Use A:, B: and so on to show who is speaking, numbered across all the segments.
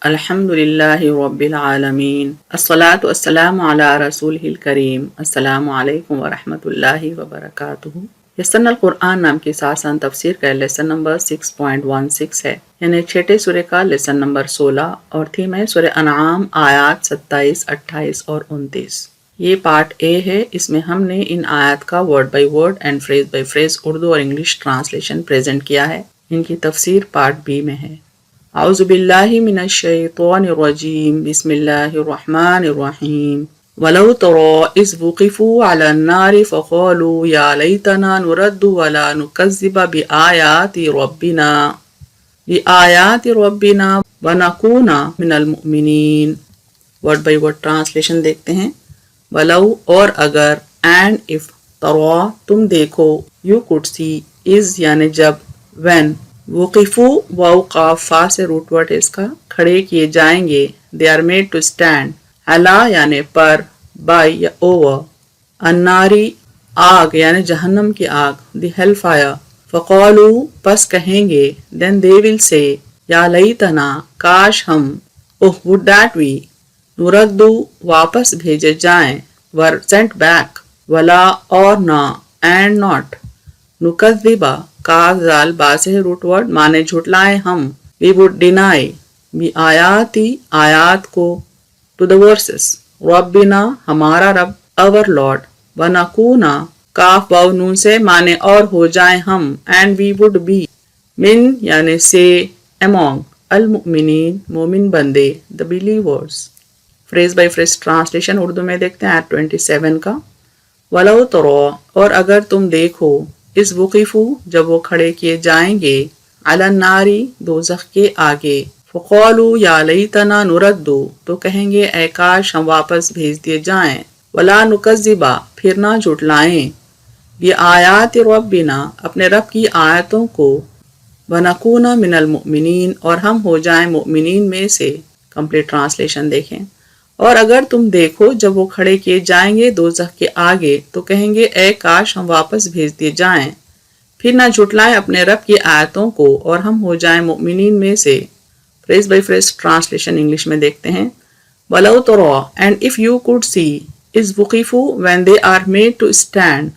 A: अल्हम्दुलिल्लाहि रब्बिल आलमीन अस्सलातु वस्सलामु अला रसूलिहिल करीम अस्सलामु अलैकुम व रहमतुल्लाहि व बरकातुहू। यस्सरनल कुरान नाम की आसान तफसीर का लेसन नंबर 6.16 है, यानी छठे सूरे का लेसन नंबर 16 और थीम है सूरे अनआम आयात 27, 28 और 29। ये पार्ट ए है। इसमें हमने इन आयत का word by word and phrase by phrase Urdu और इंग्लिश ट्रांसलेशन प्रेजेंट किया है। इनकी तफसीर पार्ट बी में है। औज़ु बिल्लाहि मिनश शैतानिर रजीम बिस्मिल्लाहिर रहमानिर रहीम वलौ तरा इज़ वुक़िफ़ू अलन नारि फ़क़ालू या लैतना नुरद्दु वला नुकज़्ज़िब बिआयाति रब्बिना व नकूना मिनल मुमिनीन। वर्ड बाय वर्ड ट्रांसलेशन देखते हैं। वलौ और अगर, एंड इफ, तरा तुम देखो, यू कुड सी, इज यानी जब, व्हेन, वुक़िफ़ू वाव काफ फा से रूट वर्ड है इसका, खड़े किए जाएंगे, they are made to stand, अला यानी पर, बाय या ओवर, अन्नारी आग यानी जहन्नम की आग, द हेल फायर, फ़क़ालू पस कहेंगे, देन दे विल से, या लैतना काश हम, ओह वुड दैट वी, नुरद्दू वापस भेजे जाएं, वर सेंट बैक, वला और ना, एंड नॉट, नुकज़्ज़िबा काफ जाल बा से रूट वर्ड माने झुटलाएं हम, वी वुड डिनाई बी आयाती आयात को, टू द वर्सेस, रब्बिना हमारा रब, अवर लॉर्ड, व नकूना काफ वाव नून से माने और हो जाएं हम, एंड वी वुड बी, मिन यानी से, अमोंग, अल मुमिनीन मोमिन बंदे, the believers. Phrase by phrase translation Urdu में देखते हैं 27 का। वलौ तरो और अगर तुम देखो, इस वुक़िफ़ू जब वो खड़े किए जाएंगे, अलन नारी दोज़ख के आगे, फ़क़ालू या लैतना नुरद्दू तो कहेंगे ऐ काश हम वापस भेज दिए जाएं, वला नुकज़्ज़िबा फिर ना झुटलाएं, ये आयात रब्बिना अपने रब की आयतों को, व नकूना मिनल मुमिनीन और हम हो जाएं मुमिनीन में से। कंप्लीट ट्रांसलेशन देखें। और अगर तुम देखो जब वो खड़े किए जाएंगे दोज़ख के आगे तो कहेंगे ऐ काश हम वापस भेज दिए जाएं, फिर ना झुटलाएं अपने रब की आयतों को और हम हो जाएं मुमिनीन में से। Phrase by phrase translation English में देखते हैं। वलौ तरा and if you could see, इज़ वुक़िफ़ू when they are made to stand,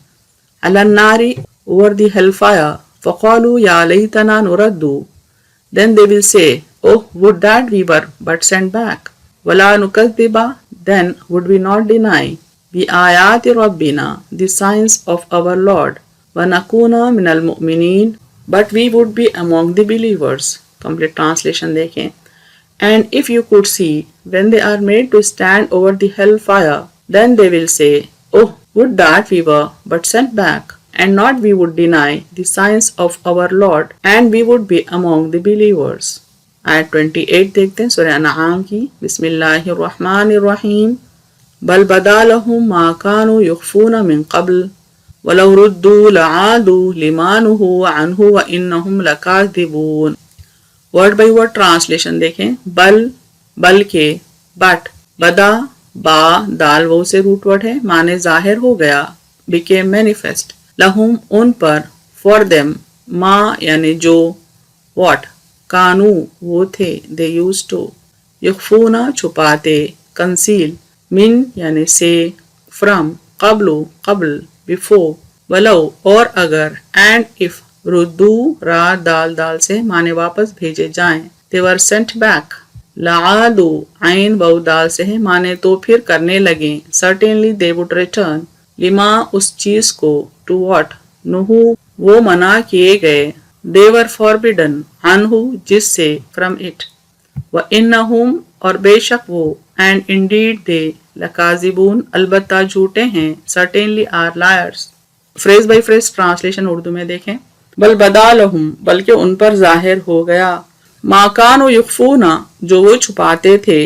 A: अलन नारी ओवर द हेलफायर, फ़क़ालू या लैतना नुरद्दू, then they will say, oh would that we were but sent back, वला नुकज़्ज़िबा then would we not deny, बिआयाति रब्बिना the signs of our Lord, व नकूना मिनल मुमिनीन but we would be among the believers। Complete translation देखें। And if you could see when they are made to stand over the hellfire, then they will say, oh would that we were but sent back, and not we would deny the signs of our Lord, and we would be among the believers। आयत 28 देखते हैं सूरह अनआम की। बिस्मिल्लाहिर्रहमानिर्रहीम बल बदा लहुम मा कानू युख्फूना मिन क़ब्ल वलौ रुद्दू लआदू लिमा नुहू अन्हु व इन्नहुम लकाज़िबून। वर्ड बाय वर्ड ट्रांसलेशन देखें। बल के, बट, बदा बा दाल वो से रूट वर्ड है माने जाहिर हो गया, बिकेम मैनिफेस्ट, लहुम उन पर, फॉर देम मा यानी जो, व्हाट, कानू वो थे, दे यूज टू, यख्फूना छुपाते, कंसील, मिन यानी से, फ्रॉम, क़ब्लु क़ब्ल, बिफोर, वलो और अगर, एंड इफ, रुद्दू रात दाल दाल से माने वापस भेजे जाएं, दे वर सेंट बैक, लादू आइन बहु दाल से है माने तो फिर करने लगे, certainly they would return, lima उस चीज को, टू व्हाट, नुहू वो मना किए गए, they were forbidden, anhu जिससे, from it, व इन्नहुम और बेशक वो, and indeed they, लकाज़िबून अलबत्ता झूठे हैं, certainly are liars। Phrase by phrase translation Urdu में देखें। बल बदा लहुम बल्कि उन पर जाहिर हो गया, मा कानू युख्फूना जो वो छुपाते थे,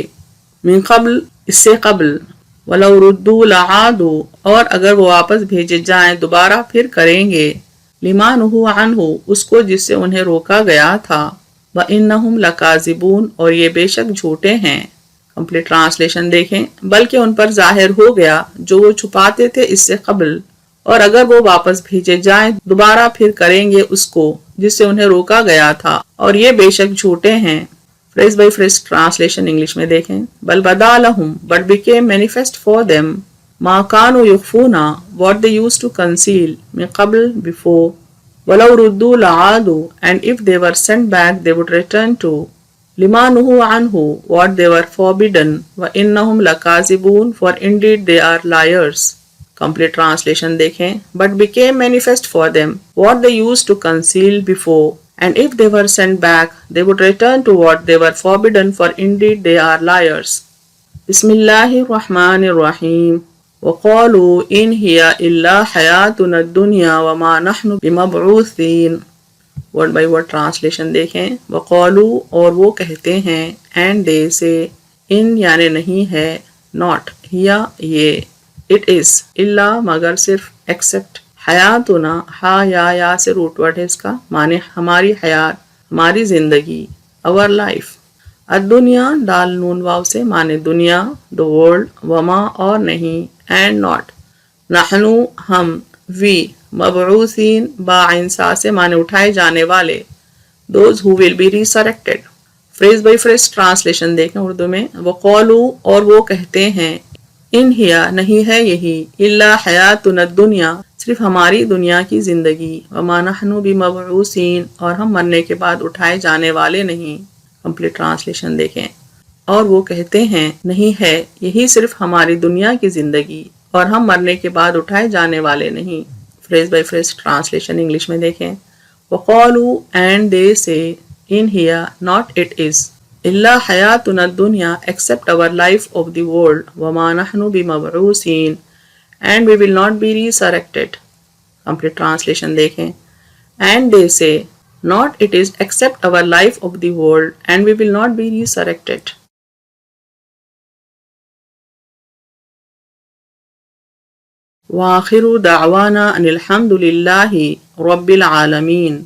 A: मिन क़ब्ल इससे क़ब्ल, वलौ रुद्दू लआदू और अगर वो वापस भेजे जाएं दोबारा फिर करेंगे, लिमा नुहू अन्हु उसको जिससे उन्हें रोका गया था, व इन्नहुम लकाज़िबून और ये बेशक झूठे हैं। कंप्लीट ट्रांसलेशन देखें। बल्कि उन पर जाहिर हो गया जो वो छुपाते थे इससे कबल, और अगर वो वापस भेजे जाएं दोबारा फिर करेंगे उसको जिससे उन्हें रोका गया था, और ये बेशक झूठे हैं। phrase by phrase translation English में देखें. बल बदा लहुम but became manifest for them. ما كانوا يخفون what they used to conceal من قبل before. ولو ردوا لعادوا and if they were sent back they would return to. لما نهوا عنه what they were forbidden. وإنهم لكاذبون for indeed they are liars. Complete translation देखें. But became manifest for them what they used to conceal before. And if they were sent back, they would return to what they were forbidden, for indeed they are liars. Bismillahir Rahmanir Rahim. وَقَالُوا إِنْ هِيَ إِلَّا حَيَاتُنَا الدُّنْيَا وَمَا نَحْنُ بِمَبْعُوثِينَ. Word by word translation देखें. وَقَالُوا اور وہ کہتے ہیں and they say in یعنی نہیں ہے not ہیا یہ it is إلا مگر صرف except حیاتنا ہا یا سے روٹ ورڈ ہے اس کا معنی ہماری حیات ہماری زندگی our life. الدنیا دال نون واو سے معنی دنیا the world وما اور نہیں and not نحنو ہم we مبعوثین با عین سا سے معنی اٹھائے جانے والے those who will be resurrected. phrase by phrase translation دیکھیں اردو میں. وقالو اور وہ کہتے ہیں ان ہیا نہیں ہے یہی الا حیاتنا الدنیا صرف ہماری دنیا کی زندگی وما نحن بمبعوثین اور ہم مرنے کے بعد اٹھائے جانے والے نہیں. کمپلیٹ ٹرانسلیشن دیکھیں. اور وہ کہتے ہیں نہیں ہے یہی صرف ہماری دنیا کی زندگی اور ہم مرنے کے بعد اٹھائے جانے والے نہیں. phrase by phrase translation English میں دیکھیں. وقالو and they say in here not it is إلا حياتنا الدنيا except our life of the world وما نحن بمبعوثين and we will not be resurrected. Complete translation دیکھیں. And they say not it is except our life of the world and we will not be resurrected. وآخر دعوانا أن الحمد لله رب العالمين.